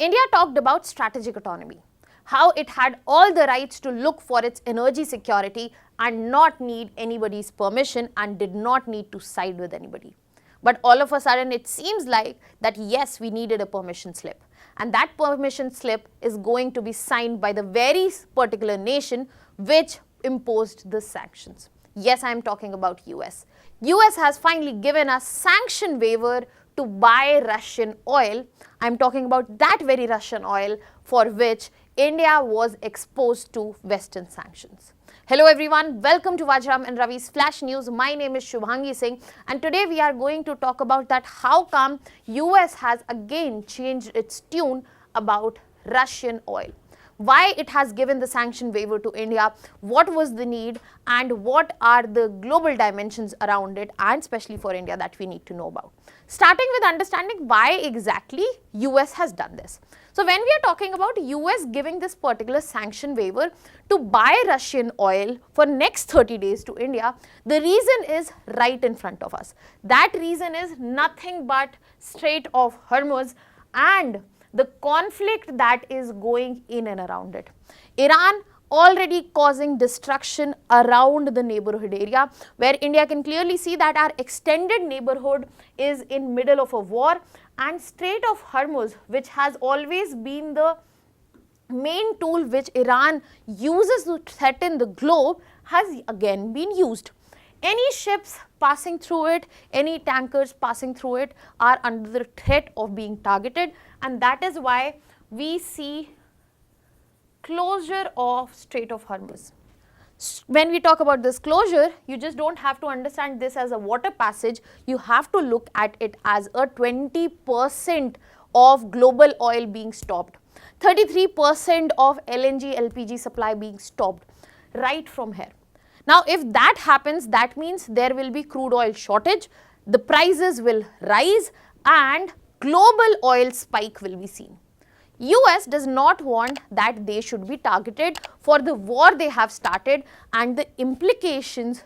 India talked about strategic autonomy, how it had all the rights to look for its energy security and not need anybody's permission and did not need to side with anybody. But all of a sudden it seems like that yes, we needed a permission slip, and that permission slip is going to be signed by the very particular nation which imposed the sanctions. Yes, I am talking about US. US has finally given us sanction waiver to buy Russian oil. I am talking about that very Russian oil for which India was exposed to Western sanctions. Hello everyone, welcome to Vajiram and Ravi's Flash News. My name is Shubhangi Singh and today we are going to talk about that how come US has again changed its tune about Russian oil. Why it has given the sanction waiver to India, what was the need and what are the global dimensions around it, and especially for India that we need to know about. Starting with understanding why exactly US has done this. So when we are talking about US giving this particular sanction waiver to buy Russian oil for next 30 days to India, the reason is right in front of us. That reason is nothing but Strait of Hormuz and the conflict that is going in and around it. Iran already causing destruction around the neighborhood area, where India can clearly see that our extended neighborhood is in middle of a war, and Strait of Hormuz, which has always been the main tool which Iran uses to threaten the globe, has again been used. Any ships passing through it, any tankers passing through it are under the threat of being targeted, and that is why we see closure of Strait of Hormuz. When we talk about this closure, you just don't have to understand this as a water passage, you have to look at it as a 20% of global oil being stopped, 33% of LNG, LPG supply being stopped right from here. Now, if that happens, that means there will be crude oil shortage, the prices will rise and global oil spike will be seen. US does not want that they should be targeted for the war they have started, and the implications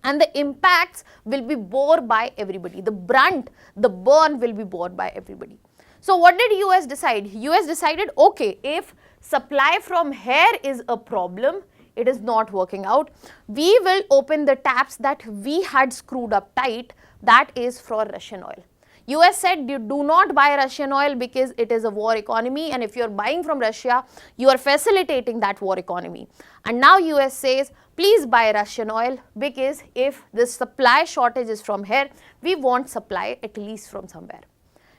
and the impacts will be borne by everybody. The brunt, the burn will be borne by everybody. So what did US decide? US decided, okay, if supply from here is a problem, it is not working out, we will open the taps that we had screwed up tight, that is for Russian oil. US said you do not buy Russian oil because it is a war economy, and if you are buying from Russia, you are facilitating that war economy. And now US says please buy Russian oil because if the supply shortage is from here, we want supply at least from somewhere.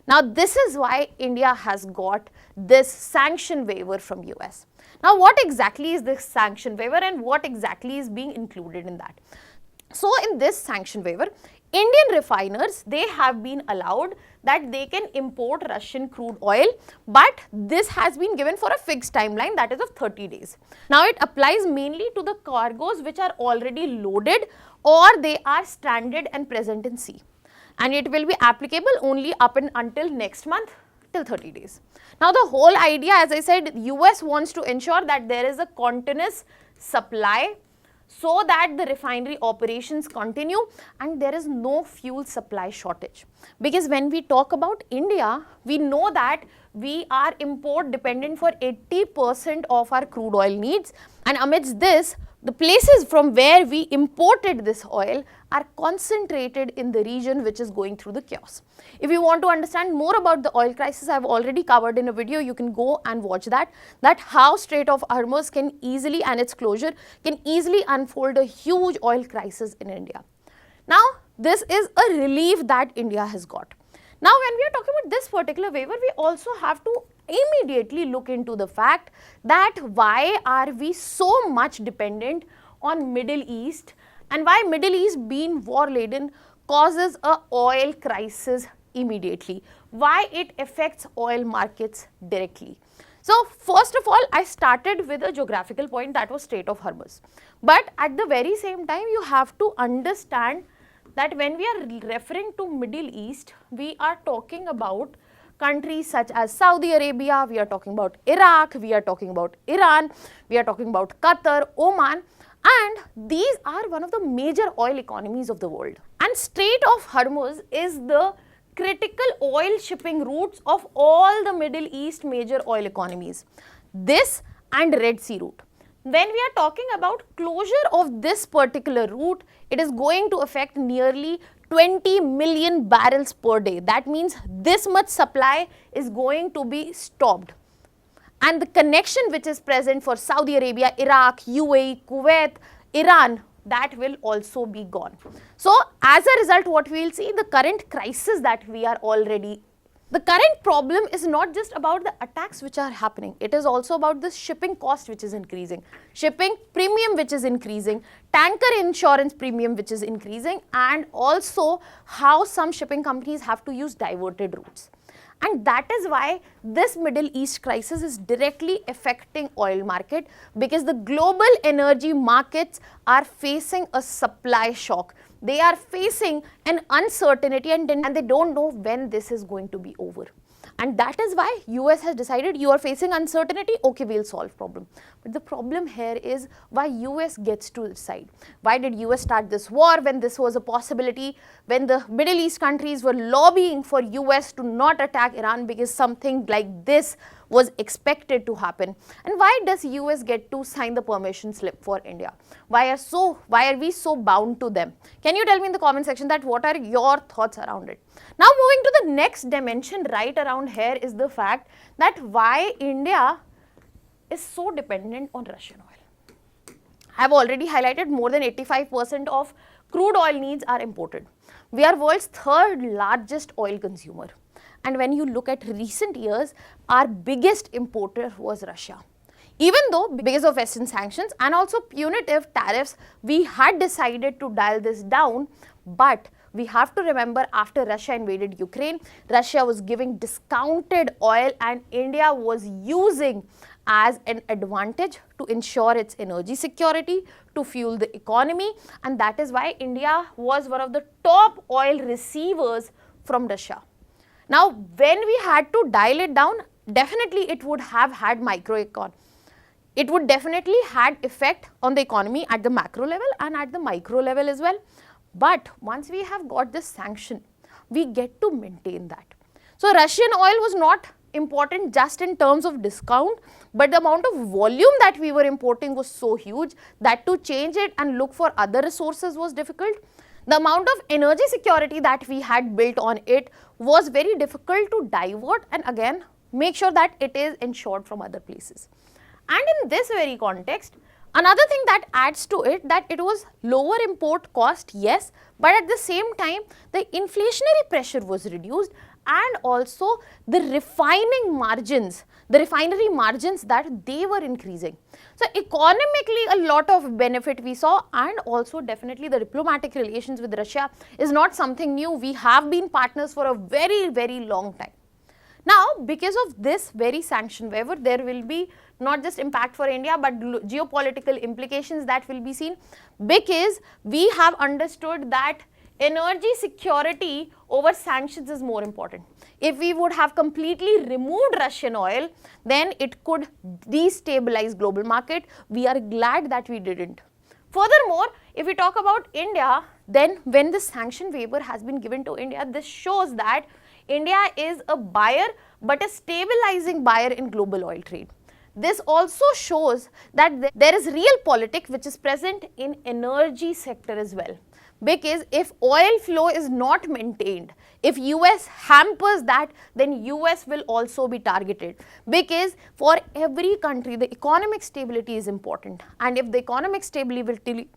Now this is why India has got this sanction waiver from US. Now what exactly is this sanction waiver and what exactly is being included in that? So in this sanction waiver, Indian refiners, they have been allowed that they can import Russian crude oil, but this has been given for a fixed timeline, that is of 30 days. Now it applies mainly to the cargoes which are already loaded or they are stranded and present in sea. And it will be applicable only up until next month, till 30 days. Now the whole idea, as I said, US wants to ensure that there is a continuous supply so that the refinery operations continue and there is no fuel supply shortage. Because when we talk about India, we know that we are import dependent for 80% of our crude oil needs, and amidst this, the places from where we imported this oil are concentrated in the region which is going through the chaos. If you want to understand more about the oil crisis, I have already covered in a video, you can go and watch that how Strait of Hormuz can easily, and its closure can easily unfold a huge oil crisis in India. Now, this is a relief that India has got. Now, when we are talking about this particular waiver, we also have to immediately look into the fact that why are we so much dependent on Middle East, and why Middle East being war laden causes a oil crisis immediately, why it affects oil markets directly. So first of all, I started with a geographical point, that was Strait of Hormuz, but at the very same time you have to understand that when we are referring to Middle East, we are talking about countries such as Saudi Arabia, we are talking about Iraq, we are talking about Iran, we are talking about Qatar, Oman, and these are one of the major oil economies of the world. And Strait of Hormuz is the critical oil shipping routes of all the Middle East major oil economies. This and Red Sea route. When we are talking about closure of this particular route, it is going to affect nearly 20 million barrels per day. That means this much supply is going to be stopped. And the connection which is present for Saudi Arabia, Iraq, UAE, Kuwait, Iran, that will also be gone. So as a result, what we will see, the current crisis that we are already, the current problem is not just about the attacks which are happening, it is also about the shipping cost which is increasing, shipping premium which is increasing, tanker insurance premium which is increasing, and also how some shipping companies have to use diverted routes. And that is why this Middle East crisis is directly affecting oil market, because the global energy markets are facing a supply shock. They are facing an uncertainty and they don't know when this is going to be over. And that is why US has decided, you are facing uncertainty, okay, we'll solve problem. But the problem here is why US gets to decide. Why did US start this war when this was a possibility, when the Middle East countries were lobbying for US to not attack Iran because something like this was expected to happen? And why does US get to sign the permission slip for India? Why are we so bound to them? Can you tell me in the comment section that what are your thoughts around it? Now moving to the next dimension right around here is the fact that why India is so dependent on Russian oil. I have already highlighted more than 85% of crude oil needs are imported. We are world's third largest oil consumer. And when you look at recent years, our biggest importer was Russia. Even though because of Western sanctions and also punitive tariffs, we had decided to dial this down, but we have to remember after Russia invaded Ukraine, Russia was giving discounted oil and India was using as an advantage to ensure its energy security, to fuel the economy, and that is why India was one of the top oil receivers from Russia. Now, when we had to dial it down, definitely it would have had microecon. It would definitely had effect on the economy at the macro level and at the micro level as well. But once we have got this sanction, we get to maintain that. So Russian oil was not important just in terms of discount, but the amount of volume that we were importing was so huge that to change it and look for other resources was difficult. The amount of energy security that we had built on it was very difficult to divert and again make sure that it is ensured from other places. And in this very context, another thing that adds to it, that it was lower import cost, yes, but at the same time the inflationary pressure was reduced and also the refining margins, the refinery margins, that they were increasing. So economically a lot of benefit we saw, and also definitely the diplomatic relations with Russia is not something new. We have been partners for a very, very long time. Now, because of this very sanction waiver, there will be not just impact for India, but geopolitical implications that will be seen, because we have understood that energy security over sanctions is more important. If we would have completely removed Russian oil, then it could destabilize global market. We are glad that we didn't. Furthermore, if we talk about India, then when the sanction waiver has been given to India, this shows that India is a buyer, but a stabilizing buyer in global oil trade. This also shows that there is real politics which is present in energy sector as well. Because if oil flow is not maintained, if US hampers that, then US will also be targeted. Because for every country, the economic stability is important. And if the economic stability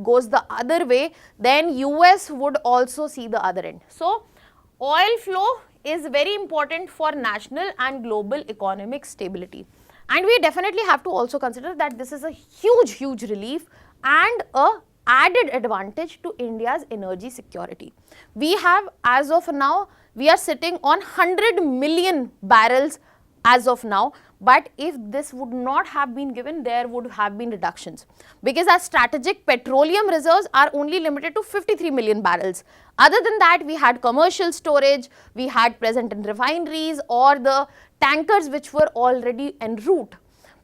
goes the other way, then US would also see the other end. So oil flow is very important for national and global economic stability. And we definitely have to also consider that this is a huge, huge relief and a added advantage to India's energy security. We have, as of now, we are sitting on 100 million barrels as of now, but if this would not have been given, there would have been reductions, because our strategic petroleum reserves are only limited to 53 million barrels. Other than that, we had commercial storage, we had present in refineries or the tankers which were already en route.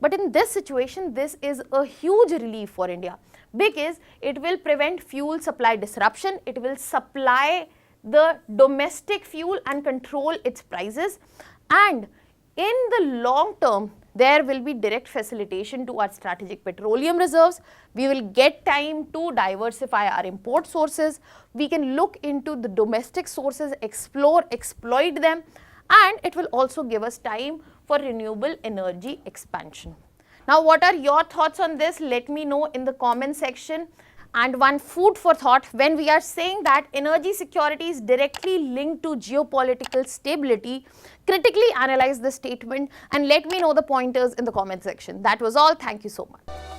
But in this situation, this is a huge relief for India, because it will prevent fuel supply disruption, it will supply the domestic fuel and control its prices, and in the long term, there will be direct facilitation to our strategic petroleum reserves. We will get time to diversify our import sources. We can look into the domestic sources, explore, exploit them, and it will also give us time for renewable energy expansion. Now, what are your thoughts on this? Let me know in the comment section. And one food for thought, when we are saying that energy security is directly linked to geopolitical stability, critically analyze the statement and let me know the pointers in the comment section. That was all. Thank you so much.